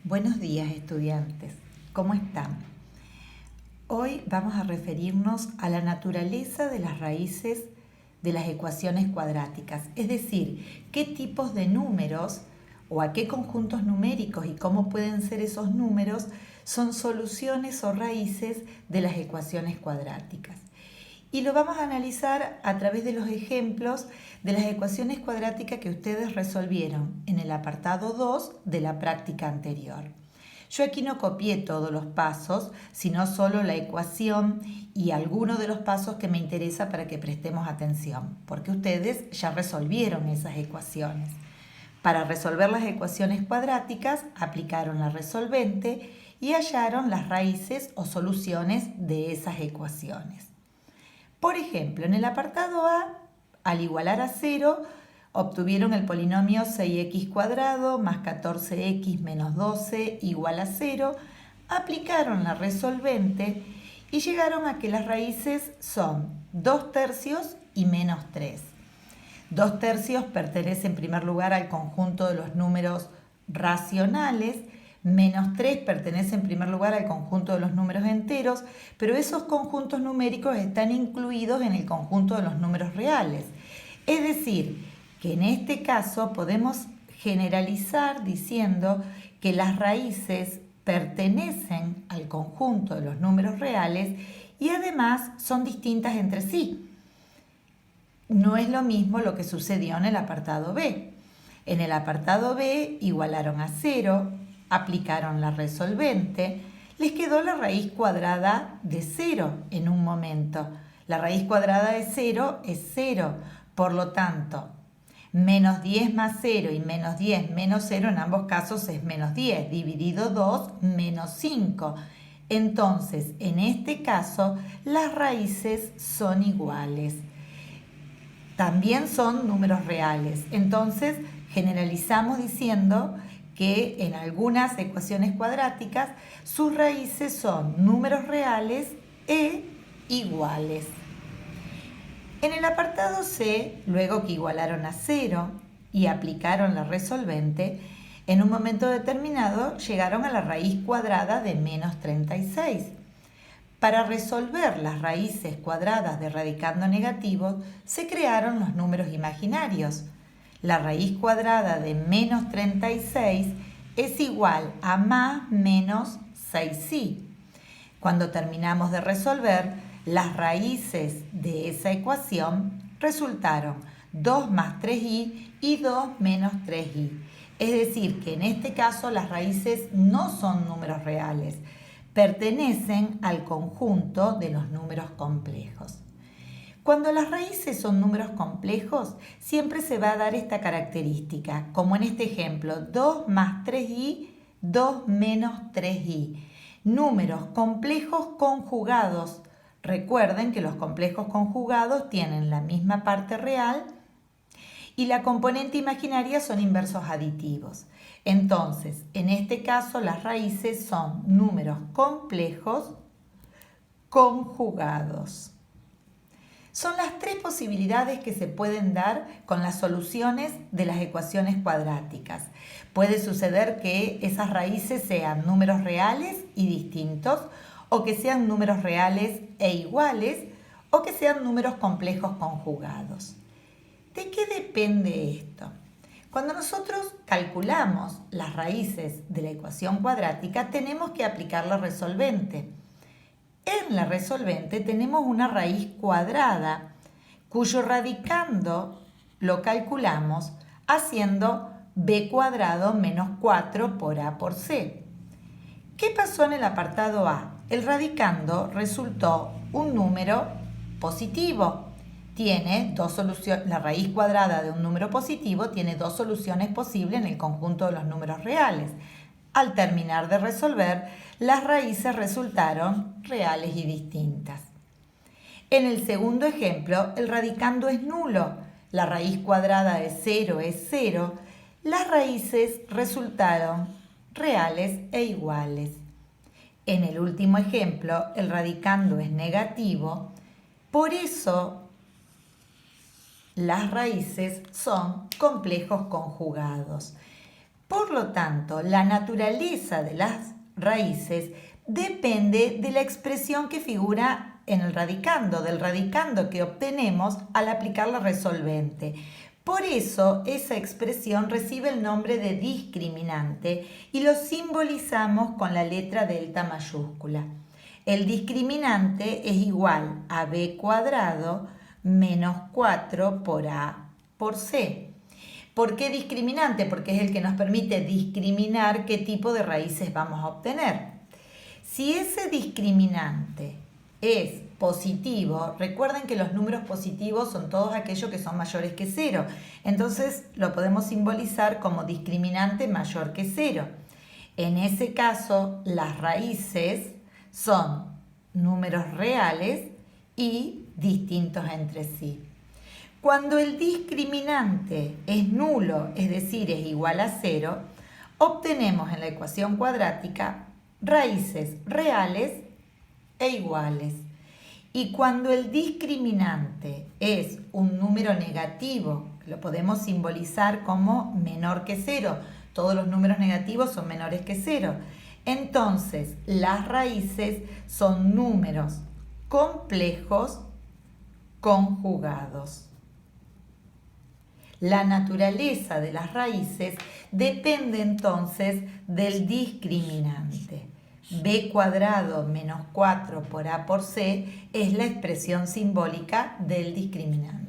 Buenos días, estudiantes. ¿Cómo están? Hoy vamos a referirnos a la naturaleza de las raíces de las ecuaciones cuadráticas, es decir, qué tipos de números o a qué conjuntos numéricos y cómo pueden ser esos números son soluciones o raíces de las ecuaciones cuadráticas. Y lo vamos a analizar a través de los ejemplos de las ecuaciones cuadráticas que ustedes resolvieron en el apartado 2 de la práctica anterior. Yo aquí no copié todos los pasos, sino solo la ecuación y algunos de los pasos que me interesa para que prestemos atención, porque ustedes ya resolvieron esas ecuaciones. Para resolver las ecuaciones cuadráticas, aplicaron la resolvente y hallaron las raíces o soluciones de esas ecuaciones. Por ejemplo, en el apartado A, al igualar a 0, obtuvieron el polinomio 6x² más 14x menos 12 igual a 0, aplicaron la resolvente y llegaron a que las raíces son 2/3 y menos 3. 2/3 pertenece en primer lugar al conjunto de los números racionales, menos 3 pertenece en primer lugar al conjunto de los números enteros, pero esos conjuntos numéricos están incluidos en el conjunto de los números reales. Es decir, que en este caso podemos generalizar diciendo que las raíces pertenecen al conjunto de los números reales y además son distintas entre sí. No es lo mismo lo que sucedió en el apartado B. En el apartado B igualaron a 0, aplicaron la resolvente, les quedó la raíz cuadrada de 0 en un momento. La raíz cuadrada de 0 es 0, por lo tanto, menos 10 más 0 y menos 10 menos 0 en ambos casos es menos 10, dividido 2 menos 5. Entonces, en este caso, las raíces son iguales. También son números reales. Entonces, generalizamos diciendo que en algunas ecuaciones cuadráticas sus raíces son números reales e iguales. En el apartado C, luego que igualaron a 0 y aplicaron la resolvente, en un momento determinado llegaron a la raíz cuadrada de menos 36. Para resolver las raíces cuadradas de radicando negativos, se crearon los números imaginarios. La raíz cuadrada de menos 36 es igual a más menos 6i. Cuando terminamos de resolver, las raíces de esa ecuación resultaron 2 más 3i y 2 menos 3i. Es decir, que en este caso las raíces no son números reales, pertenecen al conjunto de los números complejos. Cuando las raíces son números complejos, siempre se va a dar esta característica, como en este ejemplo, 2 más 3i, 2 menos 3i. Números complejos conjugados. Recuerden que los complejos conjugados tienen la misma parte real y la componente imaginaria son inversos aditivos. Entonces, en este caso, las raíces son números complejos conjugados. Son las tres posibilidades que se pueden dar con las soluciones de las ecuaciones cuadráticas. Puede suceder que esas raíces sean números reales y distintos, o que sean números reales e iguales, o que sean números complejos conjugados. ¿De qué depende esto? Cuando nosotros calculamos las raíces de la ecuación cuadrática, tenemos que aplicar la resolvente. En la resolvente tenemos una raíz cuadrada, cuyo radicando lo calculamos haciendo b² menos 4 por a por c. ¿Qué pasó en el apartado A? El radicando resultó un número positivo. Tiene dos soluciones. La raíz cuadrada de un número positivo tiene dos soluciones posibles en el conjunto de los números reales. Al terminar de resolver, las raíces resultaron reales y distintas. En el segundo ejemplo, el radicando es nulo. La raíz cuadrada de 0 es 0. Las raíces resultaron reales e iguales. En el último ejemplo, el radicando es negativo. Por eso, las raíces son complejos conjugados. Por lo tanto, la naturaleza de las raíces depende de la expresión que figura en el radicando, del radicando que obtenemos al aplicar la resolvente. Por eso, esa expresión recibe el nombre de discriminante y lo simbolizamos con la letra delta mayúscula. El discriminante es igual a b cuadrado menos 4 por a por c. ¿Por qué discriminante? Porque es el que nos permite discriminar qué tipo de raíces vamos a obtener. Si ese discriminante es positivo, recuerden que los números positivos son todos aquellos que son mayores que 0. Entonces lo podemos simbolizar como discriminante mayor que 0. En ese caso, las raíces son números reales y distintos entre sí. Cuando el discriminante es nulo, es decir, es igual a 0, obtenemos en la ecuación cuadrática raíces reales e iguales. Y cuando el discriminante es un número negativo, lo podemos simbolizar como menor que 0. Todos los números negativos son menores que 0. Entonces, las raíces son números complejos conjugados. La naturaleza de las raíces depende entonces del discriminante. B cuadrado menos 4 por A por C es la expresión simbólica del discriminante.